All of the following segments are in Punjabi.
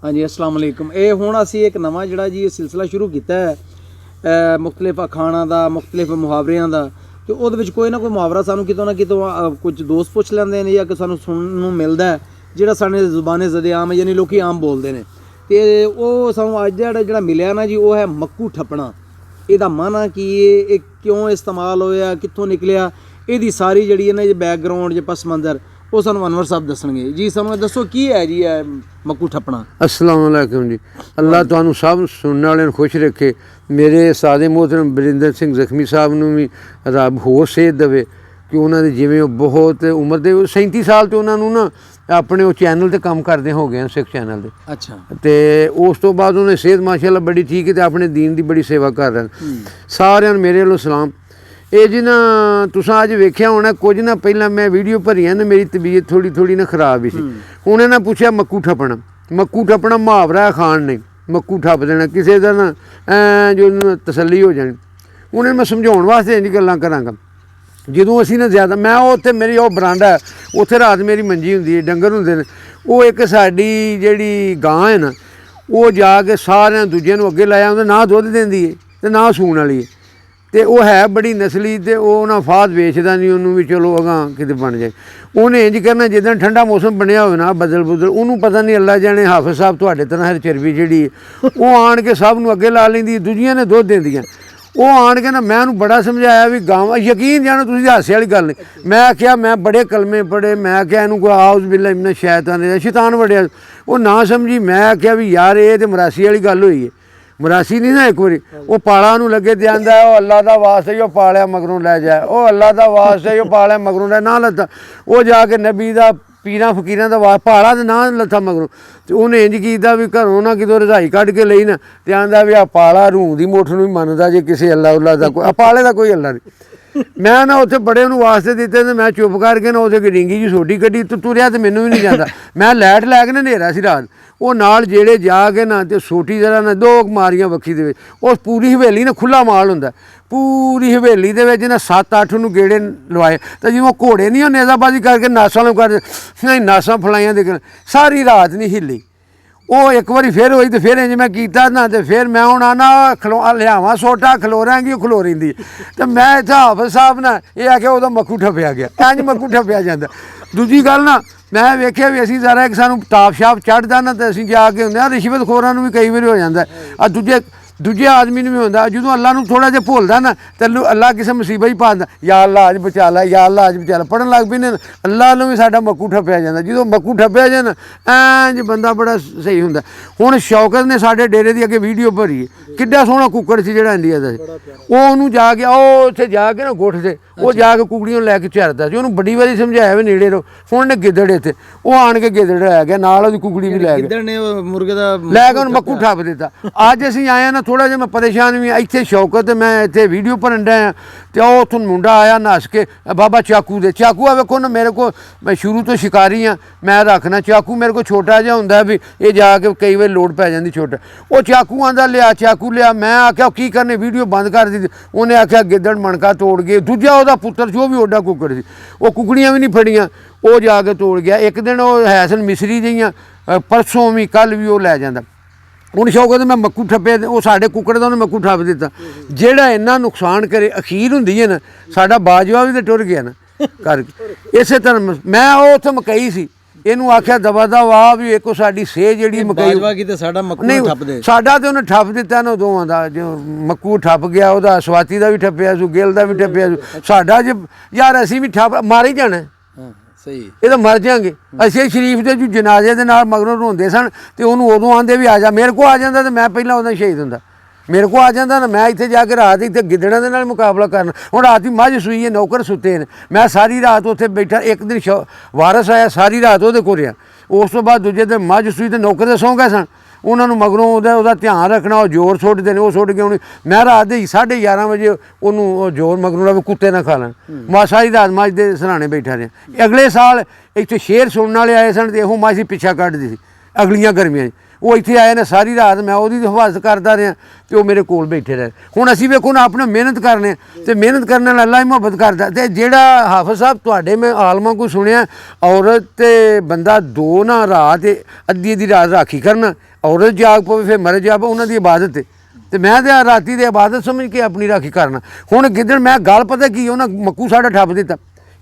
हाँ जी अस्सलाम वालेकुम। ये हुण असीं एक नवां जिहड़ा जी सिलसिला शुरू कीता है मुख्तलिफ अखाणां दा, मुख्तलिफ मुहावरियां दा। ते ओहदे विच कोई ना कोई मुहावरा सानूं कितों ना कितों कुछ दोस्त पुछ लैंदे ने जां कि सानूं सुनन नूं मिलदा है जिहड़ा साडे ज़ुबाने ज़दे-आम यानी लोकी आम बोलदे ने। ते ओह सानूं अज्ज जिहड़ा मिलिआ ना जी ओह है मक्कू ठप्पना। ਇਹਦਾ ਮਾਨਾ ਕੀ ਹੈ, ਇਹ ਕਿਉਂ ਇਸਤੇਮਾਲ ਹੋਇਆ, ਕਿੱਥੋਂ ਨਿਕਲਿਆ, ਇਹਦੀ ਸਾਰੀ ਜਿਹੜੀ ਹੈ ਨਾ ਇਹ ਬੈਕਗਰਾਉਂਡ ਜੇ ਪਸ ਮੰਜ਼ਰ ਉਹ ਸਾਨੂੰ ਅਨਵਰ ਸਾਹਿਬ ਦੱਸਣਗੇ। ਜੀ ਸਾਨੂੰ ਦੱਸੋ ਕੀ ਹੈ ਜੀ ਇਹ ਮੱਕੂ ਠੱਪਣਾ। अस्सलाम वालेकुम जी। अल्लाह तुहानू सब सुनने वाले खुश रखे। मेरे सादे मोहतरम बरिंदर सिंह जख्मी साहब नूं भी रब होर सेहत देवे कि उन्होंने जिवें बहुत उम्र दे 37 साल तो उन्होंने ना अपने वो चैनल ते काम करते हो गए सिख चैनल ते। अच्छा। तो उस तो बाद उन्हें सेहत माशाअल्लाह बड़ी ठीक है तो अपने दीन की बड़ी सेवा कर रहे हैं। सारे मेरे वालों सलाम। ये जी ना तुसां अज वेख्या होना कुछ ना पहला मैं वीडियो भरी है ना मेरी तबीयत थोड़ी थोड़ी ना खराब ही सी। उन्हें ना पूछा मक्कू ठप्पना। मक्कू ठप्पना मुहावरा खान नहीं, मक्कू ठप देना किसी का ना जो तसल्ली हो जानी। उन्हें मैं समझाने वास्ते इंज गल्लां करांगा। ਜਦੋਂ ਅਸੀਂ ਨਾ ਜ਼ਿਆਦਾ ਮੈਂ ਉੱਥੇ ਮੇਰੀ ਉਹ ਬਰਾਂਡਾ ਹੈ ਉੱਥੇ ਰਾਤ ਮੇਰੀ ਮੰਜੀ ਹੁੰਦੀ ਹੈ, ਡੰਗਰ ਹੁੰਦੇ ਨੇ। ਉਹ ਇੱਕ ਸਾਡੀ ਜਿਹੜੀ ਗਾਂ ਹੈ ਨਾ ਉਹ ਜਾ ਕੇ ਸਾਰਿਆਂ ਦੂਜਿਆਂ ਨੂੰ ਅੱਗੇ ਲਾਇਆ, ਉਹਦਾ ਨਾ ਦੁੱਧ ਦਿੰਦੀ ਹੈ ਅਤੇ ਨਾ ਸੂਣ ਵਾਲੀ ਹੈ। ਅਤੇ ਉਹ ਹੈ ਬੜੀ ਨਸਲੀ ਅਤੇ ਉਹ ਨਾ ਫਾਦ ਵੇਚਦਾ ਨਹੀਂ ਉਹਨੂੰ ਵੀ ਚਲੋ ਅਗਾਂ ਕਿਤੇ ਬਣ ਜਾਏ। ਉਹਨੇ ਇੰਝ ਕਰਨਾ ਜਿੱਦਾਂ ਠੰਡਾ ਮੌਸਮ ਬਣਿਆ ਹੋਵੇ ਨਾ ਬਦਲ ਬੁਦਲ, ਉਹਨੂੰ ਪਤਾ ਨਹੀਂ ਅੱਲਾ ਜਾਣੇ ਹਾਫਿਜ਼ ਸਾਹਿਬ ਤੁਹਾਡੇ ਤਰ੍ਹਾਂ ਹਰ ਚਰਬੀ ਜਿਹੜੀ ਉਹ ਆਣ ਕੇ ਸਭ ਨੂੰ ਅੱਗੇ ਲਾ ਲੈਂਦੀ, ਦੂਜੀਆਂ ਨੇ ਦੁੱਧ ਦਿੰਦੀਆਂ। ਉਹ ਆਣ ਕੇ ਨਾ ਮੈਂ ਉਹਨੂੰ ਬੜਾ ਸਮਝਾਇਆ ਵੀ ਗਾਵਾਂ ਯਕੀਨ ਜਾਣੋ ਤੁਸੀਂ ਹਾਸੇ ਵਾਲੀ ਗੱਲ ਨਹੀਂ। ਮੈਂ ਆਖਿਆ ਮੈਂ ਬੜੇ ਕਲਮੇ ਪੜ੍ਹੇ, ਮੈਂ ਆਖਿਆ ਇਹਨੂੰ ਕੋਈ ਆਉਜ਼ ਬਿੱਲਾ ਮਿਨ ਸ਼ੈਤਾਨ ਸ਼ੈਤਾਨ ਵੜਿਆ। ਉਹ ਨਾ ਸਮਝੀ। ਮੈਂ ਆਖਿਆ ਵੀ ਯਾਰ ਇਹ ਤਾਂ ਮਰਾਸੀ ਵਾਲੀ ਗੱਲ ਹੋਈ ਹੈ। ਮਰਾਸੀ ਨਹੀਂ ਨਾ ਇੱਕ ਵਾਰੀ ਉਹ ਪਾਲਾ ਨੂੰ ਲੱਗੇ ਤੇ ਆਂਦਾ ਉਹ ਅੱਲਾ ਦਾ ਵਾਸਤਾ ਉਹ ਪਾਲਿਆ ਮਗਰੋਂ ਲੈ ਜਾ, ਉਹ ਅੱਲਾ ਦਾ ਵਾਸਤਾ ਉਹ ਪਾਲਿਆ ਮਗਰੋਂ ਲੈ ਨਾ ਲੱਤਾ। ਉਹ ਜਾ ਕੇ ਨਬੀ ਦਾ ਪੀਰਾਂ ਫਕੀਰਾਂ ਦਾ ਵਾਸ ਭਾਲਾ ਤੇ ਨਾ ਲੱਥਾ ਮਗਰੋਂ। ਤੇ ਉਹਨੇ ਇੰਜ ਕੀਤਾ ਵੀ ਘਰੋਂ ਨਾ ਕਿਤੋਂ ਰਜ਼ਾਈ ਕੱਢ ਕੇ ਲਈ ਨਾ ਤੇ ਆਂਦਾ ਵੀ ਆ ਪਾਲਾ ਰੂਹ ਦੀ ਮੁੱਠ ਨੂੰ ਹੀ ਮੰਨਦਾ ਜੇ ਕਿਸੇ ਅੱਲਾ ਉੱਲਾ ਦਾ ਕੋਈ ਪਾਲੇ ਦਾ ਕੋਈ ਅੱਲਾ ਨਹੀਂ। ਮੈਂ ਨਾ ਉੱਥੇ ਬੜੇ ਉਹਨੂੰ ਵਾਸਤੇ ਦਿੱਤੇ ਤੇ ਮੈਂ ਚੁੱਪ ਕਰਕੇ ਨਾ ਉਹਦੇ ਡਿੰਗੀ ਜੀ ਛੋਟੀ ਕੱਢੀ ਤੇ ਤੁਰਿਆ ਤੇ ਮੈਨੂੰ ਵੀ ਨਹੀਂ ਜਾਂਦਾ। ਮੈਂ ਲਾਈਟ ਲੈ ਕੇ ਨਾ ਹਨੇਰਾ ਸੀ ਰਾਤ, ਉਹ ਨਾਲ ਜਿਹੜੇ ਜਾ ਕੇ ਨਾ ਤੇ ਛੋਟੀ ਜਰਾ ਨਾ ਦੋ ਮਾਰੀਆਂ ਵੱਖੀ ਦੇ ਵਿੱਚ। ਉਸ ਪੂਰੀ ਹਵੇਲੀ ਨਾ ਖੁੱਲਾ ਮਾਲ ਹੁੰਦਾ, ਪੂਰੀ ਹਵੇਲੀ ਦੇ ਵਿੱਚ ਨਾ 7-8 ਨੂੰ ਗੇੜੇ ਲਵਾਏ। ਤਾਂ ਜਿਵੇਂ ਘੋੜੇ ਨਹੀਂ ਉਹ ਨੇਜ਼ਾਬਾਜ਼ੀ ਕਰਕੇ ਨਾਸਾਂ ਨੂੰ ਕਰਦੇ ਨਹੀਂ ਨਾਸਾਂ ਫਲਾਈਆਂ ਦੇ ਸਾਰੀ ਰਾਤ ਨਹੀਂ ਹਿੱਲੀ। ਉਹ ਇੱਕ ਵਾਰੀ ਫਿਰ ਹੋਈ ਤੇ ਫਿਰ ਇੰਜ ਮੈਂ ਕੀਤਾ ਨਾ ਤੇ ਫਿਰ ਮੈਂ ਹੁਣ ਆਣਾ ਲਿਆਵਾਂ ਸੋਟਾ ਖਲੋਰਾਂਗੀ ਉਹ ਖਲੋ ਰਹਿੰਦੀ। ਤੇ ਮੈਂ ਇੱਥੇ ਹਾਫਿਜ਼ ਸਾਹਿਬ ਨਾ ਇਹ ਆ ਕੇ ਉਹਦਾ ਮੱਕੂ ਠੱਪਿਆ ਗਿਆ। ਇੰਜ ਮੱਕੂ ਠੱਪਿਆ ਜਾਂਦਾ। ਦੂਜੀ ਗੱਲ ਨਾ ਮੈਂ ਵੇਖਿਆ ਵੀ ਅਸੀਂ ਜ਼ਰਾ ਇੱਕ ਸਾਨੂੰ ਤਾਪ ਛਾਪ ਚੜ੍ਹਦਾ ਨਾ ਤੇ ਅਸੀਂ ਜਾ ਕੇ ਹੁੰਦੇ ਹਾਂ ਰਿਸ਼ਵਤ ਖੋਰਾਂ ਨੂੰ ਵੀ ਕਈ ਵਾਰੀ ਹੋ ਜਾਂਦਾ। ਆ ਦੂਜੇ ਆਦਮੀ ਨੂੰ ਵੀ ਹੁੰਦਾ ਜਦੋਂ ਅੱਲਾ ਨੂੰ ਥੋੜ੍ਹਾ ਜਿਹਾ ਭੁੱਲਦਾ ਨਾ ਤੈਨੂੰ ਅੱਲਾ ਕਿਸੇ ਮੁਸੀਬਤ 'ਚ ਪਾ ਦਿੰਦਾ। ਯਾ ਅੱਲਾ ਅੱਜ ਬਚਾ ਲੈ, ਯਾ ਅੱਲਾ ਅੱਜ ਬਚਾ ਲੈ। ਪੜ੍ਹਨ ਲੱਗ ਪਏ ਨੇ ਅੱਲਾ ਨੂੰ ਵੀ ਸਾਡਾ ਮੱਕੂ ਠੱਪਿਆ ਜਾਂਦਾ। ਜਦੋਂ ਮੱਕੂ ਠੱਪਿਆ ਜਾਂਦਾ ਐਂਜ ਬੰਦਾ ਬੜਾ ਸਹੀ ਹੁੰਦਾ। ਹੁਣ ਸ਼ੌਕਤ ਨੇ ਸਾਡੇ ਡੇਰੇ ਦੀ ਅੱਗੇ ਵੀਡੀਓ ਭਰੀ ਹੈ, ਕਿੱਡਾ ਸੋਹਣਾ ਕੁੱਕੜ ਸੀ ਜਿਹੜਾ ਇੰਡੀਆ ਦਾ ਸੀ। ਉਹ ਉਹਨੂੰ ਜਾ ਕੇ ਉਹ ਉੱਥੇ ਜਾ ਕੇ ਨਾ ਗੁੱਠ 'ਤੇ ਉਹ ਜਾ ਕੇ ਕੁਕੜੀਆਂ ਲੈ ਕੇ ਝਰਦਾ ਸੀ। ਉਹਨੂੰ ਬੜੀ ਵਾਰੀ ਸਮਝਾਇਆ ਵੀ ਨੇੜੇ ਰਹੋ। ਹੁਣ ਨੇ ਗਿੱਦੜ ਇੱਥੇ ਉਹ ਆਣ ਕੇ ਗਿੱਦੜ ਲੈ ਗਿਆ ਨਾਲ ਉਹਦੀ ਕੁਕੜੀ ਵੀ ਲੈ ਗਿਆ, ਮੁਰਗੇ ਦਾ ਲੈ ਕੇ ਉਹਨੂੰ ਮੱਕੂ ਠੱਪ ਦਿੱਤਾ। ਅੱਜ ਅਸੀਂ ਆਏ ਨਾ ਥੋੜ੍ਹਾ ਜਿਹਾ ਮੈਂ ਪਰੇਸ਼ਾਨ ਵੀ ਇੱਥੇ ਸ਼ੌਕਤ ਮੈਂ ਇੱਥੇ ਵੀਡੀਓ ਭਰਨ ਡਿਆ ਅਤੇ ਉਹ ਉੱਥੋਂ ਮੁੰਡਾ ਆਇਆ ਨੱਸ ਕੇ ਬਾਬਾ ਚਾਕੂ ਦੇ ਚਾਕੂ ਆ ਵੇਖੋ ਨਾ ਮੇਰੇ ਕੋਲ ਮੈਂ ਸ਼ੁਰੂ ਤੋਂ ਸ਼ਿਕਾਰੀ ਹਾਂ। ਮੈਂ ਰੱਖਣਾ ਚਾਕੂ ਮੇਰੇ ਕੋਲ ਛੋਟਾ ਜਿਹਾ ਹੁੰਦਾ ਵੀ ਇਹ ਜਾ ਕੇ ਕਈ ਵਾਰ ਲੋੜ ਪੈ ਜਾਂਦੀ ਛੋਟਾ। ਉਹ ਚਾਕੂ ਆਂਦਾ ਲਿਆ ਚਾਕੂ ਲਿਆ। ਮੈਂ ਆਖਿਆ ਕੀ ਕਰਨੇ ਵੀਡੀਓ ਬੰਦ ਕਰ ਦਿੱਤੀ। ਉਹਨੇ ਆਖਿਆ ਗਿੱਦੜ ਮਣਕਾ ਤੋੜ ਗਏ। ਦੂਜਾ ਉਹਦਾ ਪੁੱਤਰ ਜੋ ਵੀ ਓਡਾ ਕੁੱਕੜ ਸੀ ਉਹ ਕੁਕੜੀਆਂ ਵੀ ਨਹੀਂ ਫੜੀਆਂ ਉਹ ਜਾ ਕੇ ਤੋੜ ਗਿਆ। ਇੱਕ ਦਿਨ ਉਹ ਹੈ ਸਨ ਮਿਸਰੀ ਜਿਹੀਆਂ, ਪਰਸੋਂ ਵੀ ਕੱਲ੍ਹ ਵੀ ਉਹ ਲੈ ਜਾਂਦਾ। ਹੁਣ ਸ਼ੌਕਤ ਮੈਂ ਮੱਕੂ ਠੱਪਿਆ ਉਹ ਸਾਡੇ ਕੁੱਕੜ ਦਾ ਉਹਨੇ ਮੱਕੂ ਠੱਪ ਦਿੱਤਾ। ਜਿਹੜਾ ਇੰਨਾ ਨੁਕਸਾਨ ਕਰੇ ਅਖੀਰ ਹੁੰਦੀ ਹੈ ਨਾ ਸਾਡਾ ਬਾਜਵਾ ਵੀ ਤਾਂ ਟੁਰ ਗਿਆ ਨਾ ਕਰਕੇ। ਇਸੇ ਤਰ੍ਹਾਂ ਮੈਂ ਉਹ ਉੱਥੇ ਮਕਈ ਸੀ ਇਹਨੂੰ ਆਖਿਆ ਦਵਾ ਦਾ ਵਾਹ ਵੀ ਇੱਕ ਸਾਡੀ ਸੇਹ ਜਿਹੜੀ ਮਕਈ ਤੇ ਸਾਡਾ ਮੱਕੂ ਠੱਪ ਦੇ ਸਾਡਾ ਤੇ ਉਹਨੇ ਠੱਪ ਦਿੱਤਾ ਨਾ ਦੋਵਾਂ ਦਾ। ਜੋ ਮੱਕੂ ਠੱਪ ਗਿਆ ਉਹਦਾ ਸਵਾਤੀ ਦਾ ਵੀ ਠੱਪਿਆ ਸੂ, ਗਿੱਲ ਦਾ ਵੀ ਠੱਪਿਆ ਸੂ। ਸਾਡਾ ਜੇ ਯਾਰ ਅਸੀਂ ਵੀ ਠੱਪ ਮਾਰ ਹੀ ਜਾਣਾ ਸਹੀ ਇਹ ਤਾਂ ਮਰ ਜਾਵਾਂਗੇ। ਅਸੀਂ ਸ਼ਰੀਫ ਦੇ ਜੋ ਜਨਾਜ਼ੇ ਦੇ ਨਾਲ ਮਗਰੋਂ ਰੋਂਦੇ ਸਨ ਤੇ ਉਹਨੂੰ ਉਦੋਂ ਆਂਦੇ ਵੀ ਆ ਜਾ। ਮੇਰੇ ਕੋਲ ਆ ਜਾਂਦਾ ਤੇ ਮੈਂ ਪਹਿਲਾਂ ਉਹਦਾ ਸ਼ਹੀਦ ਹੁੰਦਾ। ਮੇਰੇ ਕੋਲ ਆ ਜਾਂਦਾ ਨਾ ਮੈਂ ਇੱਥੇ ਜਾ ਕੇ ਰਾਤ ਇੱਥੇ ਗਿੱਦੜਾਂ ਦੇ ਨਾਲ ਮੁਕਾਬਲਾ ਕਰਨਾ। ਹੁਣ ਰਾਤ ਦੀ ਮੱਝ ਸੂਈ ਹੈ, ਨੌਕਰ ਸੁੱਤੇ ਨੇ, ਮੈਂ ਸਾਰੀ ਰਾਤ ਉੱਥੇ ਬੈਠਾ। ਇੱਕ ਦਿਨ ਵਾਰਸ ਆਇਆ ਸਾਰੀ ਰਾਤ ਉਹਦੇ ਕੋਲ ਰਿਹਾ। ਉਸ ਤੋਂ ਬਾਅਦ ਦੂਜੇ ਦਿਨ ਮੱਝ ਸੂਈ ਤੇ ਨੌਕਰ ਦੇ ਸੌਂ ਗਏ ਸਨ। ਉਹਨਾਂ ਨੂੰ ਮਗਰੋਂ ਉਹਦਾ ਧਿਆਨ ਰੱਖਣਾ। ਉਹ ਜ਼ੋਰ ਸੁੱਟਦੇ ਨੇ, ਉਹ ਸੁੱਟ ਕੇ ਆਉਣੀ। ਮੈਂ ਰਾਤ ਦੇ 11:30 ਵਜੇ ਉਹਨੂੰ ਉਹ ਜ਼ੋਰ ਮਗਰੋਂ ਵੀ ਕੁੱਤੇ ਨਾ ਖਾ ਲੈਣ। ਮੈਂ ਸਾਰੀ ਰਾਤ ਮੱਝ ਦੇ ਸਰਾਣੇ ਬੈਠਾ ਰਿਹਾ। ਅਗਲੇ ਸਾਲ ਇੱਥੇ ਸ਼ੇਰ ਸੁਣਨ ਵਾਲੇ ਆਏ ਸਨ ਤੇ ਇਹੋ ਮੱਝ ਪਿੱਛਾ ਕੱਢਦੀ ਸੀ ਅਗਲੀਆਂ ਗਰਮੀਆਂ 'ਚ ਉਹ ਇੱਥੇ ਆਏ ਨੇ ਸਾਰੀ ਰਾਤ ਮੈਂ ਉਹਦੀ ਹਿਫਾਜ਼ਤ ਕਰਦਾ ਰਿਹਾ ਤੇ ਉਹ ਮੇਰੇ ਕੋਲ ਬੈਠੇ ਰਹੇ। ਹੁਣ ਅਸੀਂ ਵੇਖੋ ਨਾ ਆਪਣਾ ਮਿਹਨਤ ਕਰਨੇ ਤੇ ਮਿਹਨਤ ਕਰਨ ਨਾਲ ਅੱਲਾ ਹੀ ਮੁਹੱਬਤ ਕਰਦਾ। ਤੇ ਜਿਹੜਾ ਹਾਫਿਜ਼ ਸਾਹਿਬ ਤੁਹਾਡੇ ਮੈਂ ਆਲਮਾਂ ਕੋਈ ਸੁਣਿਆ ਔਰਤ ਤੇ ਬੰਦਾ ਦੋ ਨਾ ਰਾਤ ਅੱਧੀ ਰਾਤ ਰਾਖੀ ਕਰਨਾ, ਔਰਤ ਜਾਗ ਪਵੇ ਫਿਰ ਮਰ ਜਾਵੇ, ਉਹਨਾਂ ਦੀ ਇਬਾਦਤ ਹੈ ਤੇ ਮੈਂ ਤੇ ਰਾਤੀ ਦੀ ਇਬਾਦਤ ਸਮਝ ਕੇ ਆਪਣੀ ਰਾਖੀ ਕਰਨਾ। ਹੁਣ ਗਿੱਦੜ ਮੈਂ ਗੱਲ ਪਤਾ ਕੀ ਉਹਨਾਂ ਮੱਕੂ ਸਾਡਾ ਠੱਪ ਦਿੱਤਾ,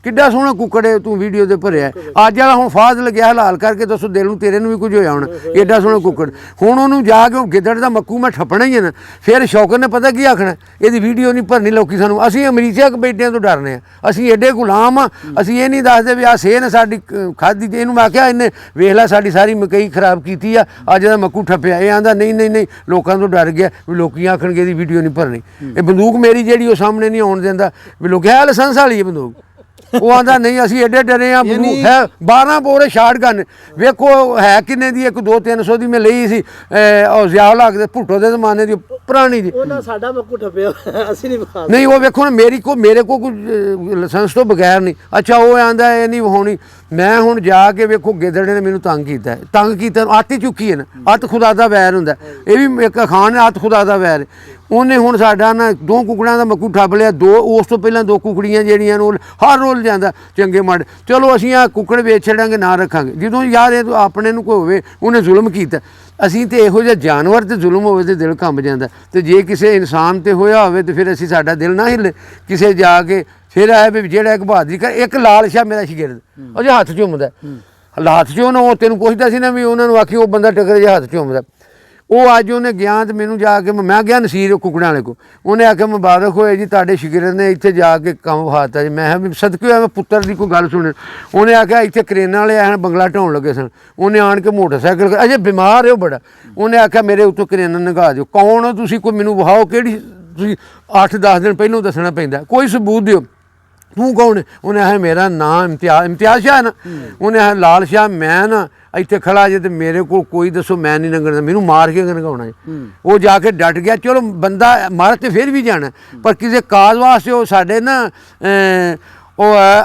ਕਿੱਡਾ ਸੋਹਣਾ ਕੁੱਕੜ ਹੈ ਤੂੰ ਵੀਡੀਓ ਤੇ ਭਰਿਆ ਅੱਜ ਵਾਲਾ ਹੁਣ ਫਾਜ਼ ਲੱਗਿਆ ਹਲਾਲ ਕਰਕੇ ਦੱਸੋ ਦਿਲ ਨੂੰ ਤੇਰੇ ਨੂੰ ਵੀ ਕੁਝ ਹੋਇਆ ਹੁਣ ਐਡਾ ਸੋਹਣਾ ਕੁੱਕੜ। ਹੁਣ ਉਹਨੂੰ ਜਾ ਕੇ ਗਿੱਦੜ ਦਾ ਮੱਕੂ ਮੈਂ ਠੱਪਣਾ ਹੀ ਹੈ ਨਾ। ਫਿਰ ਸ਼ੌਕਰ ਨੇ ਪਤਾ ਕੀ ਆਖਣਾ ਇਹਦੀ ਵੀਡੀਓ ਨਹੀਂ ਭਰਨੀ ਲੋਕੀ ਸਾਨੂੰ, ਅਸੀਂ ਅਮਰੀਕਾ ਬੈਠਿਆਂ ਤੋਂ ਡਰਨੇ ਆ, ਅਸੀਂ ਐਡੇ ਗੁਲਾਮ ਆ, ਅਸੀਂ ਇਹ ਨਹੀਂ ਦੱਸਦੇ ਵੀ ਆਹ ਸੇਹ ਨੇ ਸਾਡੀ ਖਾਧੀ ਤੇ ਇਹਨੂੰ ਮੈਂ ਆਖਿਆ ਇਹਨੇ ਵੇਖ ਲੈ ਸਾਡੀ ਸਾਰੀ ਮਕਈ ਖਰਾਬ ਕੀਤੀ ਆ ਅੱਜ ਦਾ ਮੱਕੂ ਠੱਪਿਆ। ਇਹ ਆਂਦਾ ਨਹੀਂ ਲੋਕਾਂ ਤੋਂ ਡਰ ਗਿਆ ਵੀ ਲੋਕੀ ਆਖਣਗੇ ਇਹਦੀ ਵੀਡੀਓ ਨਹੀਂ ਭਰਨੀ। ਇਹ ਬੰਦੂਕ ਮੇਰੀ ਜਿਹੜੀ ਉਹ ਸਾਹਮਣੇ ਨਹੀਂ ਆਉਣ ਦਿੰਦਾ ਵੀ ਲੋਕ ਹੈ ਲਾਇਸੈਂਸ ਵਾਲੀ ਹੈ ਬੰਦੂਕ। ਉਹ ਆਂਦਾ ਨਹੀਂ ਅਸੀਂ ਐਡੇ ਡਰੇ ਆ, ਬੰਦੂਕ ਹੈ 12 ਬੋਰੇ ਸ਼ਾਟਗਨ ਵੇਖੋ ਹੈ ਕਿੰਨੇ ਦੀ, ਇੱਕ 200-300 ਦੀ ਮੈਂ ਲਈ ਸੀ ਉਹ ਜ਼ਿਆਲ ਲੱਗਦੇ ਭੁੱਟੋ ਦੇ ਜ਼ਮਾਨੇ ਦੀ ਪੁਰਾਣੀ ਦੀ। ਉਹਨਾਂ ਸਾਡਾ ਮੱਕੂ ਠੱਪਿਆ ਅਸੀਂ ਨਹੀਂ ਵਿਖਾ ਨਹੀਂ ਉਹ ਵੇਖੋ ਨਾ ਮੇਰੇ ਕੋ ਕੋਈ ਲਾਇਸੈਂਸ ਤੋਂ ਬਗੈਰ ਨਹੀਂ। ਅੱਛਾ ਉਹ ਆਂਦਾ ਇਹ ਨਹੀਂ ਵਿਖਾਉਣੀ। ਮੈਂ ਹੁਣ ਜਾ ਕੇ ਵੇਖੋ ਗਿੱਦੜੇ ਨੇ ਮੈਨੂੰ ਤੰਗ ਕੀਤਾ ਅੱਤ ਹੀ ਚੁੱਕੀ ਹੈ ਨਾ, ਅੱਤ ਖੁਦਾ ਦਾ ਵੈਰ ਹੁੰਦਾ। ਇਹ ਵੀ ਇੱਕ ਖਾਨ ਹੈ ਅੱਤ ਖੁਦਾ ਦਾ ਵੈਰ। ਉਹਨੇ ਹੁਣ ਸਾਡਾ ਨਾ 2 ਕੁਕੜਾਂ ਦਾ ਮੱਕੂ ਠੱਪ ਲਿਆ, ਉਸ ਤੋਂ ਪਹਿਲਾਂ 2 ਕੁਕੜੀਆਂ ਜਿਹੜੀਆਂ ਨੂੰ ਹਰ ਰੋਲ ਜਾਂਦਾ ਚੰਗੇ ਮਾੜੇ। ਚਲੋ ਅਸੀਂ ਆਹ ਕੁੱਕੜ ਵੇਚ ਛੱਡਾਂਗੇ ਨਾ ਰੱਖਾਂਗੇ, ਜਦੋਂ ਯਾਰ ਇਹ ਆਪਣੇ ਨੂੰ ਕੋਈ ਹੋਵੇ ਉਹਨੇ ਜ਼ੁਲਮ ਕੀਤਾ। ਅਸੀਂ ਤੇ ਇਹੋ ਜਿਹਾ ਜਾਨਵਰ ਤੇ ਜ਼ੁਲਮ ਹੋਵੇ ਤੇ ਦਿਲ ਕੰਬ ਜਾਂਦਾ, ਤੇ ਜੇ ਕਿਸੇ ਇਨਸਾਨ ਤੇ ਹੋਇਆ ਹੋਵੇ ਤੇ ਫਿਰ ਅਸੀਂ ਸਾਡਾ ਦਿਲ ਨਾ ਹਿੱਲੇ। ਕਿਸੇ ਜਾ ਕੇ ਫਿਰ ਆਇਆ ਵੀ ਜਿਹੜਾ ਇੱਕ ਬਹਾਦਰੀ ਕਰ, ਇੱਕ ਲਾਲ ਸ਼ਾਹ ਮੇਰਾ ਸ਼ਾਗਿਰਦ ਉਹ ਜੇ ਹੱਥ ਚੁੰਮਦਾ ਹੱਥ ਚੋਂ ਨਾ, ਉਹ ਤੈਨੂੰ ਪੁੱਛਦਾ ਸੀ ਨਾ ਵੀ ਉਹਨਾਂ ਨੂੰ ਆਖੀ ਉਹ ਬੰਦਾ ਟੱਕਰ ਜੇ ਹੱਥ ਚੁੰਮਦਾ। ਉਹ ਅੱਜ ਉਹਨੇ ਗਿਆ ਤੇ ਮੈਨੂੰ ਜਾ ਕੇ ਮੈਂ ਗਿਆ ਨਸੀਰ ਕੁਕੜਾਂ ਵਾਲੇ ਕੋ, ਉਹਨੇ ਆਖਿਆ ਮੁਬਾਰਕ ਹੋਏ ਜੀ ਤੁਹਾਡੇ ਸ਼ਾਗਿਰਦ ਨੇ ਇੱਥੇ ਜਾ ਕੇ ਕੰਮ ਵਿਖਾਤਾ ਜੀ। ਮੈਂ ਕਿਹਾ ਵੀ ਸਦਕੇ ਹੋਇਆ ਮੈਂ ਪੁੱਤਰ ਦੀ ਕੋਈ ਗੱਲ ਸੁਣੇ। ਉਹਨੇ ਆਖਿਆ ਇੱਥੇ ਕਰੇਨਾਂ ਵਾਲੇ ਆਏ ਬੰਗਲਾ ਢਾਉਣ ਲੱਗੇ ਸਨ, ਉਹਨੇ ਆਣ ਕੇ ਮੋਟਰਸਾਈਕਲ ਅਜੇ ਬਿਮਾਰ ਹੋ ਬੜਾ, ਉਹਨੇ ਆਖਿਆ ਮੇਰੇ ਉੱਤੋਂ ਕਰੇਨਾਂ ਨੰਗਾ ਦਿਓ। ਕੌਣ ਹੋ ਤੁਸੀਂ, ਕੋਈ ਮੈਨੂੰ ਵਿਖਾਓ ਕਿਹੜੀ, ਤੁਸੀਂ 8-10 ਦਿਨ ਪਹਿਲਾਂ ਦੱਸਣਾ ਪੈਂਦਾ, ਕੋਈ ਸਬੂਤ ਦਿਓ ਤੂੰ ਕੌਣ ਹੈ। ਉਹਨੇ ਆਖਿਆ ਮੇਰਾ ਨਾਂ ਇਮਤਿਆਜ਼ ਸ਼ਾਹ ਨਾ। ਉਹਨੇ ਆਖਿਆ ਲਾਲ ਸ਼ਾਹ ਮੈਂ ਨਾ ਇੱਥੇ ਖੜਾ ਜੇ ਤੇ ਮੇਰੇ ਕੋਲ ਕੋਈ ਦੱਸੋ ਮੈਂ ਨਹੀਂ ਲੰਘਣਾ, ਮੈਨੂੰ ਮਾਰ ਕੇ ਲੰਘਾਉਣਾ ਜੀ। ਉਹ ਜਾ ਕੇ ਡਟ ਗਿਆ। ਚਲੋ ਬੰਦਾ ਮਾਰ ਤੇ ਫਿਰ ਵੀ ਜਾਣਾ, ਪਰ ਕਿਸੇ ਕਾਜ਼ ਵਾਸਤੇ ਉਹ ਸਾਡੇ ਨਾ ਉਹ ਹੈ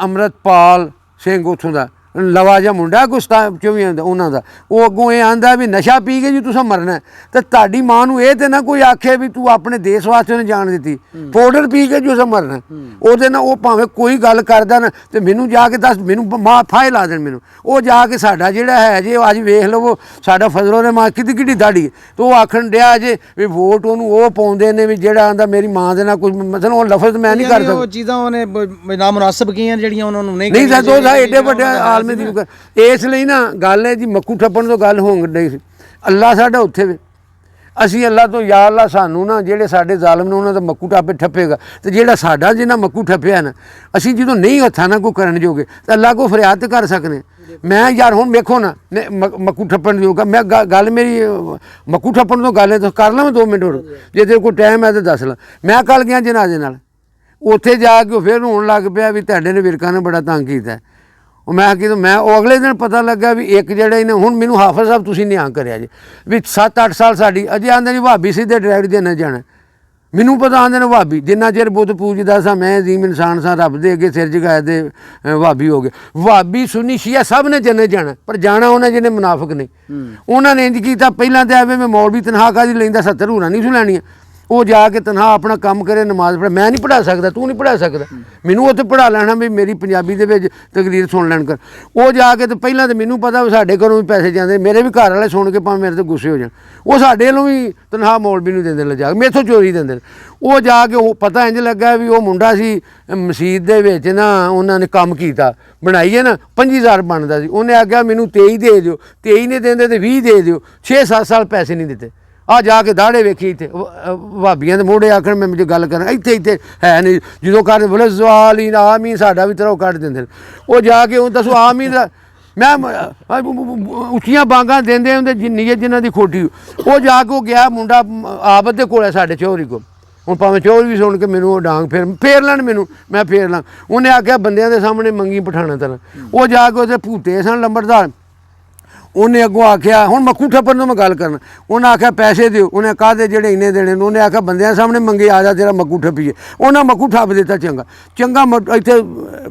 ਅੰਮ੍ਰਿਤਪਾਲ ਸਿੰਘ ਉੱਥੋਂ ਦਾ ਲਵਾ ਜਿਹਾ ਮੁੰਡਾ ਗੁਸਤਾ 24 ਆਉਂਦਾ ਉਹਨਾਂ ਦਾ, ਉਹ ਅੱਗੋਂ ਇਹ ਆਂਦਾ ਵੀ ਨਸ਼ਾ ਪੀ ਕੇ ਜੀ ਤੁਸੀਂ ਮਰਨਾ ਤੇ ਤੁਹਾਡੀ ਮਾਂ ਨੂੰ ਇਹ ਤੇ ਨਾ ਕੋਈ ਆਖੇ ਵੀ ਤੂੰ ਆਪਣੇ ਦੇਸ਼ ਵਾਸਤੇ ਉਹਨੇ ਜਾਣ ਦਿੱਤੀ, ਪਾਊਡਰ ਪੀ ਕੇ ਜੋ ਮਰਨਾ। ਉਹਦੇ ਨਾਲ ਉਹ ਭਾਵੇਂ ਕੋਈ ਗੱਲ ਕਰਦਾ ਨਾ ਤੇ ਮੈਨੂੰ ਜਾ ਕੇ ਦੱਸ, ਮੈਨੂੰ ਮਾਂ ਫਾਹੇ ਲਾ ਦੇਣ ਮੈਨੂੰ। ਉਹ ਜਾ ਕੇ ਸਾਡਾ ਜਿਹੜਾ ਹੈ ਜੇ ਅੱਜ ਵੇਖ ਲਵੋ ਸਾਡਾ ਫਜ਼ਲੋਂ ਦੇ ਮਾਂ ਕਿੱਡੀ ਦਾੜੀ ਤੇ ਉਹ ਆਖਣ ਡਿਆ ਜੇ ਵੀ ਵੋਟ ਉਹਨੂੰ ਉਹ ਪਾਉਂਦੇ ਨੇ ਵੀ ਜਿਹੜਾ ਆਂਦਾ ਮੇਰੀ ਮਾਂ ਦੇ ਨਾਲ ਕੁਝ ਮਤਲਬ ਉਹ ਲਫ਼ਜ਼ ਮੈਂ ਨਹੀਂ ਕਰਦਾ। ਉਹ ਚੀਜ਼ਾਂ ਉਹਨੇ ਨਾ ਮੁਨਾਸਬ ਕੀਆਂ ਜਿਹੜੀਆਂ ਉਹਨਾਂ ਨੂੰ ਨਹੀਂ ਸਾਡੋ ਐਡੇ ਵੱਡੇ ਇਸ ਲਈ ਨਾ ਗੱਲ ਹੈ ਜੀ ਮੱਕੂ ਠੱਪਣ ਤੋਂ ਗੱਲ ਹੋਣ ਡਈ ਸੀ। ਅੱਲਾ ਸਾਡਾ ਉੱਥੇ ਵੇ, ਅਸੀਂ ਅੱਲਾ ਤੋਂ ਯਾ ਅੱਲਾ ਸਾਨੂੰ ਨਾ ਜਿਹੜੇ ਸਾਡੇ ਜ਼ਾਲਮ ਨੇ ਉਹਨਾਂ ਦਾ ਮੱਕੂ ਟਾਪੇ ਠੱਪੇਗਾ, ਤੇ ਜਿਹੜਾ ਸਾਡਾ ਜਿਹਨਾਂ ਮੱਕੂ ਠੱਪਿਆ ਨਾ ਅਸੀਂ ਜਦੋਂ ਨਹੀਂ ਹੱਥਾਂ ਨਾਲ ਕੋਈ ਕਰਨ ਜੋਗੇ ਤਾਂ ਅੱਲਾ ਕੋ ਫਰਿਆਦ ਤੇ ਕਰ ਸਕਨੇ। ਮੈਂ ਯਾਰ ਹੁਣ ਵੇਖੋ ਨਾ ਮੱਕੂ ਠੱਪਣ ਜੋਗਾ ਮੈਂ ਗੱਲ ਮੇਰੀ ਮੱਕੂ ਠੱਪਣ ਤੋਂ ਗੱਲ ਹੈ ਤਾਂ ਕਰ ਲਵਾਂ 2 ਮਿੰਟ ਹੋਰ, ਜੇ ਤੇਰੇ ਕੋਲ ਟਾਈਮ ਹੈ ਤਾਂ ਦੱਸ ਲਾ। ਮੈਂ ਕੱਲ ਗਿਆ ਜਨਾਜ਼ੇ ਨਾਲ, ਉੱਥੇ ਜਾ ਕੇ ਫਿਰ ਹੋਣ ਲੱਗ ਪਿਆ ਵੀ ਤੁਹਾਡੇ ਨੇ ਵਿਰਕਾਂ ਨੇ ਬੜਾ ਤੰਗ ਕੀਤਾ। ਉਹ ਮੈਂ ਕਿਹਾ ਮੈਂ ਉਹ ਅਗਲੇ ਦਿਨ ਪਤਾ ਲੱਗਾ ਵੀ ਇੱਕ ਜਿਹੜਾ ਇਹਨੇ ਹੁਣ ਮੈਨੂੰ ਹਾਫਿਜ਼ ਸਾਹਿਬ ਤੁਸੀਂ ਨਿਆਂ ਕਰਿਆ ਜੀ ਵੀ 7-8 ਸਾਲ ਸਾਡੀ ਅਜੇ ਆਂਦੇ ਨੇ ਭਾਬੀ ਸਿੱਧੇ ਡਰਾਈਵਰ ਦੇ ਨਾ ਜਾਣਾ। ਮੈਨੂੰ ਪਤਾ ਆਂਦੇ ਨੇ ਭਾਬੀ ਜਿੰਨਾ ਚਿਰ ਬੁੱਧ ਪੂਜਦਾ ਸਾਂ ਮੈਂ ਅਜ਼ੀਮ ਇਨਸਾਨ ਸਾਂ, ਰੱਬ ਦੇ ਅੱਗੇ ਸਿਰ ਝੁਕਾਏ ਦੇ ਭਾਬੀ ਹੋ ਗਏ। ਭਾਬੀ ਸੁਨੀ ਸ਼ੀਆ ਸਭ ਨੇ ਜੰਨਤ ਜਾਣਾ, ਪਰ ਜਾਣਾ ਉਹਨਾਂ ਜਿਹਨੇ ਮੁਨਾਫਿਕ ਨੇ। ਉਹਨਾਂ ਨੇ ਇੰਜ ਕੀਤਾ ਪਹਿਲਾਂ ਤਾਂ ਐਵੇਂ ਮੈਂ ਮੌਲਵੀ ਤਨਖਾਹ ਕਾਹਦੀ ਲੈਂਦਾ 70 ਹੂਰਾਂ ਨਹੀਂ ਸੀ ਲੈਣੀਆਂ। ਉਹ ਜਾ ਕੇ ਤਨਖਾਹ ਆਪਣਾ ਕੰਮ ਕਰੇ, ਨਮਾਜ਼ ਪੜ੍ਹੇ। ਮੈਂ ਨਹੀਂ ਪੜ੍ਹਾ ਸਕਦਾ, ਤੂੰ ਨਹੀਂ ਪੜ੍ਹਾ ਸਕਦਾ, ਮੈਨੂੰ ਉੱਥੇ ਪੜ੍ਹਾ ਲੈਣਾ ਵੀ ਮੇਰੀ ਪੰਜਾਬੀ ਦੇ ਵਿੱਚ ਤਕਰੀਰ ਸੁਣ ਲੈਣ ਕਰ। ਉਹ ਜਾ ਕੇ ਤੇ ਪਹਿਲਾਂ ਤਾਂ ਮੈਨੂੰ ਪਤਾ ਵੀ ਸਾਡੇ ਘਰੋਂ ਵੀ ਪੈਸੇ ਜਾਂਦੇ, ਮੇਰੇ ਵੀ ਘਰ ਵਾਲੇ ਸੁਣ ਕੇ ਭਾਵੇਂ ਮੇਰੇ 'ਤੇ ਗੁੱਸੇ ਹੋ ਜਾਣ। ਉਹ ਸਾਡੇ ਵੱਲੋਂ ਵੀ ਤਨਖਾਹ ਮੌਲਵੀ ਨੂੰ ਦਿੰਦੇ ਲਿਜਾ ਕੇ, ਮੇਥੋਂ ਚੋਰੀ ਦਿੰਦੇ ਨੇ। ਉਹ ਜਾ ਕੇ ਉਹ ਪਤਾ ਇੰਝ ਲੱਗਾ ਵੀ ਉਹ ਮੁੰਡਾ ਸੀ ਮਸਜਿਦ ਦੇ ਵਿੱਚ ਨਾ ਉਹਨਾਂ ਨੇ ਕੰਮ ਕੀਤਾ ਬਣਾਈ ਹੈ ਨਾ 50,000 ਬਣਦਾ ਸੀ। ਉਹਨੇ ਆਖਿਆ ਮੈਨੂੰ 23 ਦੇ ਦਿਓ, 23 ਨਹੀਂ ਦਿੰਦੇ ਤੇ 20 ਦੇ ਦਿਓ। 6-7 ਸਾਲ ਪੈਸੇ ਨਹੀਂ ਦਿੱਤੇ। ਆ ਜਾ ਕੇ ਦਾੜੇ ਵੇਖੀ ਇੱਥੇ ਭਾਬੀਆਂ ਦੇ ਮੋਢੇ ਆਖਣ ਮੈਂ ਜੇ ਗੱਲ ਕਰਾਂ ਇੱਥੇ ਹੈ ਨਹੀਂ, ਜਦੋਂ ਕਰਦੇ ਬੋਲੇ ਜ਼ਵਾਲ ਹੀ ਆਮੀਨ ਸਾਡਾ ਵੀ ਤਰ੍ਹਾਂ ਕੱਢ ਦਿੰਦੇ ਨੇ। ਉਹ ਜਾ ਕੇ ਉਹ ਦੱਸੋ ਆਮੀਨ ਦਾ ਮੈਂ ਉੱਚੀਆਂ ਬਾਂਗਾਂ ਦਿੰਦੇ ਹੁੰਦੇ ਨੀਅਤ ਜਿਨ੍ਹਾਂ ਦੀ ਖੋਟੀ। ਉਹ ਜਾ ਕੇ ਉਹ ਗਿਆ ਮੁੰਡਾ ਆਬਦ ਦੇ ਕੋਲ ਹੈ ਸਾਡੇ ਚੌਧਰੀ ਕੋਲ। ਹੁਣ ਭਾਵੇਂ ਚੌਧਰੀ ਵੀ ਸੁਣ ਕੇ ਮੈਨੂੰ ਉਹ ਡਾਂਗ ਫੇਰ ਲੈਣ ਮੈਨੂੰ, ਮੈਂ ਫੇਰ ਲਾਂ। ਉਹਨੇ ਆਖਿਆ ਬੰਦਿਆਂ ਦੇ ਸਾਹਮਣੇ ਮੰਗੀ ਪਠਾਣਾ ਤਰ੍ਹਾਂ। ਉਹ ਜਾ ਕੇ ਉਹਦੇ ਭੂਤੇ ਸਨ ਲੰਬੜਦਾਰ, ਉਹਨੇ ਅੱਗੋਂ ਆਖਿਆ, ਹੁਣ ਮੱਕੂ ਠੱਪਣ ਤੋਂ ਮੈਂ ਗੱਲ ਕਰਨਾ, ਉਹਨੇ ਆਖਿਆ ਪੈਸੇ ਦਿਓ, ਉਹਨੇ ਕਾਹਦੇ ਜਿਹੜੇ ਇੰਨੇ ਦੇਣੇ ਨੇ, ਉਹਨੇ ਆਖਿਆ ਬੰਦਿਆਂ ਸਾਹਮਣੇ ਮੰਗੇ, ਆ ਜਾ ਤੇਰਾ ਮੱਕੂ ਠੱਪੀਏ। ਉਹਨਾਂ ਮੱਕੂ ਠੱਪ ਦਿੱਤਾ, ਚੰਗਾ ਇੱਥੇ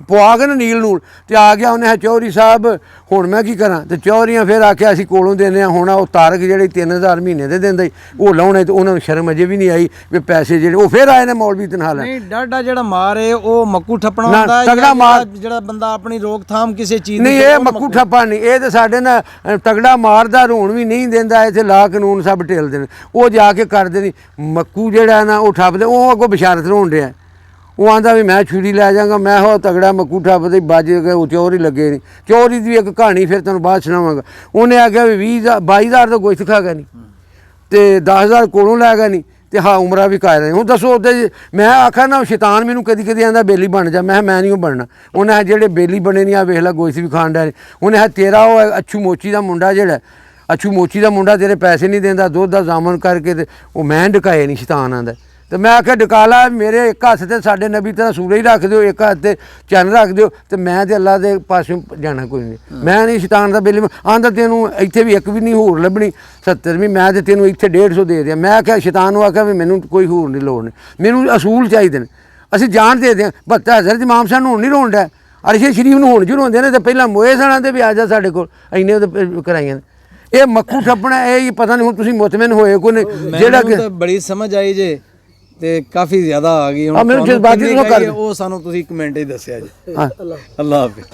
ਪਵਾ ਕੇ ਨਾ ਨੀਲ ਨੂਲ ਤੇ ਆ ਗਿਆ। ਉਹਨੇ ਚੌਧਰੀ ਸਾਹਿਬ ਹੁਣ ਮੈਂ ਕੀ ਕਰਾਂ, ਤੇ ਚੌਧਰੀਆਂ ਫਿਰ ਆਖਿਆ ਅਸੀਂ ਕੋਲੋਂ ਦਿੰਦੇ ਹਾਂ। ਹੁਣ ਉਹ ਤਾਰਕ ਜਿਹੜੇ 3000 ਮਹੀਨੇ ਦੇ ਦਿੰਦਾ ਉਹ ਲਾਉਣੇ, ਤੇ ਉਹਨਾਂ ਨੂੰ ਸ਼ਰਮ ਅਜੇ ਵੀ ਨਹੀਂ ਆਈ ਵੀ ਪੈਸੇ ਜਿਹੜੇ ਉਹ ਫਿਰ ਆਏ ਨੇ ਮੌਲਵੀ ਤਨਹਾਲ। ਨਹੀਂ ਡਾਡਾ ਜਿਹੜਾ ਮਾਰ ਹੈ ਉਹ ਮੱਕੂ ਠੱਪਣਾ ਹੁੰਦਾ ਹੈ, ਤਗੜਾ ਮਾਰ ਜਿਹੜਾ ਬੰਦਾ ਆਪਣੀ ਰੋਕਥਾਮ ਕਿਸੇ ਚੀਜ਼ ਨਹੀਂ, ਇਹ ਮੱਕੂ ਠੱਪਾ ਨਹੀਂ, ਇਹ ਤੇ ਸਾਡੇ ਨਾਲ ਤਗੜਾ ਮਾਰਦਾ ਰੋਣ ਵੀ ਨਹੀਂ ਦਿੰਦਾ, ਇੱਥੇ ਲਾ ਕਾਨੂੰਨ ਸਭ ਢੇਲਦੇ ਨੇ, ਉਹ ਜਾ ਕੇ ਕਰਦੇ ਨਹੀਂ। ਮੱਕੂ ਜਿਹੜਾ ਨਾ ਉਹ ਠੱਪਦੇ, ਉਹ ਅੱਗੋਂ ਬਸ਼ਾਰਤ ਰੋਣ ਡਿਆ, ਉਹ ਆਂਦਾ ਵੀ ਮੈਂ ਛੁਰੀ ਲੈ ਜਾਵਾਂਗਾ, ਮੈਂ ਹੋ ਤਗੜਾ ਮੱਕੂ ਠੱਪਦੇ ਵੱਜ ਕੇ ਉਹ ਚੋਰ ਹੀ ਲੱਗੇ ਨਹੀਂ। ਚੋਰੀ ਦੀ ਵੀ ਇੱਕ ਕਹਾਣੀ ਫਿਰ ਤੁਹਾਨੂੰ ਬਾਅਦ ਸੁਣਾਵਾਂਗਾ। ਉਹਨੇ ਆਖਿਆ ਵੀ 22,000 ਤਾਂ ਗੋਸ਼ਤ ਖਾ ਗਿਆ ਨਹੀਂ, ਤੇ 10,000 ਕੋਲੋਂ ਲੈ ਗਿਆ ਨਹੀਂ, ਤੇ ਹਾਂ ਉਮਰਾ ਵੀ ਕਾਇ ਰਹੇ। ਹੁਣ ਦੱਸੋ ਉਹਦੇ ਮੈਂ ਆਖਿਆ ਨਾ ਸ਼ੈਤਾਨ ਮੈਨੂੰ ਕਦੀ ਕਦੀ ਆਂਦਾ ਬੇਲੀ ਬਣ ਜਾ, ਮੈਂ ਨਹੀਂ ਉਹ ਬਣਨਾ। ਉਹਨੇ ਜਿਹੜੇ ਬੇਲੀ ਬਣੇ ਨਹੀਂ, ਆ ਵੇਖ ਲੈ ਗੋਸ਼ਤ ਵੀ ਖਾਣ ਡਿਆ। ਉਹਨੇ ਤੇਰਾ ਉਹ ਅੱਛੂ ਮੋਚੀ ਦਾ ਮੁੰਡਾ ਜਿਹੜਾ ਅੱਛੂ ਮੋਚੀ ਦਾ ਮੁੰਡਾ ਤੇਰੇ ਪੈਸੇ ਨਹੀਂ ਦਿੰਦਾ, ਦੁੱਧ ਦਾ ਜ਼ਾਮਨ ਕਰਕੇ, ਤੇ ਉਹ ਮੈਂ ਡਕਾਏ ਨਹੀਂ, ਸ਼ੈਤਾਨ ਆਂਦਾ। ਤੇ ਮੈਂ ਆਖਿਆ ਡਕਾ ਲਾ, ਮੇਰੇ ਇੱਕ ਹੱਥ ਤੇ ਸਾਡੇ ਨਬੀ ਤਰ੍ਹਾਂ ਸੂਰਜ ਰੱਖ ਦਿਓ, ਇੱਕ ਹੱਥ ਤੇ ਚੰਨ ਰੱਖ ਦਿਓ, ਤੇ ਮੈਂ ਤੇ ਅੱਲਾ ਦੇ ਪਾਸੋਂ ਜਾਣਾ ਕੋਈ ਨਹੀਂ। ਮੈਂ ਨਹੀਂ ਸ਼ੈਤਾਨ ਦਾ ਬਿੱਲ ਆਂਦਾ, ਤੈਨੂੰ ਇੱਥੇ ਵੀ ਇੱਕ ਵੀ ਨਹੀਂ ਹੋਰ ਲੱਭਣੀ 70ਵੀਂ, ਮੈਂ ਤੇ ਤੈਨੂੰ ਇੱਥੇ 150 ਦੇ ਦਿਆਂ। ਮੈਂ ਆਖਿਆ ਸ਼ੈਤਾਨ ਨੂੰ ਆਖਿਆ ਵੀ ਮੈਨੂੰ ਕੋਈ ਹੋਰ ਨਹੀਂ ਲੋੜ ਨਹੀਂ, ਮੈਨੂੰ ਅਸੂਲ ਚਾਹੀਦੇ ਨੇ, ਅਸੀਂ ਜਾਣ ਦੇ ਦਿਆਂ। 72 ਇਮਾਮ ਸਾਹਿਬ ਨੂੰ ਹੁਣ ਨਹੀਂ ਰੋਣ ਡਿਆ, ਅਰਸ਼ੇ ਸ਼ਰੀਫ ਨੂੰ ਹੁਣ ਜੁੜ ਹੁੰਦੇ ਨੇ, ਤੇ ਪਹਿਲਾਂ ਮੋਏ ਸਣਾ ਦੇ ਵੀ ਆ ਜਾ ਸਾਡੇ ਕੋਲ, ਇੰਨੇ ਕਰਾਈਆਂ ਨੇ। ਇਹ ਮੱਕੂ ਠੱਪਣਾ, ਇਹ ਪਤਾ ਨਹੀਂ ਹੁਣ ਤੁਸੀਂ ਮੁਤਮਿਨ ਹੋਏ ਕੋਈ ਨਹੀਂ ਜਿਹੜਾ ਕਿ ਬੜੀ ਸਮਝ ਆਈ ਜੇ ਤੇ ਕਾਫੀ ਜ਼ਿਆਦਾ ਆ ਗਈ। ਹੁਣ ਮੈਨੂੰ ਜਜ਼ਬਾਤੀ ਤੋਂ ਕਰ ਉਹ ਸਾਨੂੰ ਤੁਸੀਂ ਕਮੈਂਟ ਹੀ ਦੱਸਿਆ ਜੀ। ਅੱਲਾਹ ਹਾਫਿਜ਼।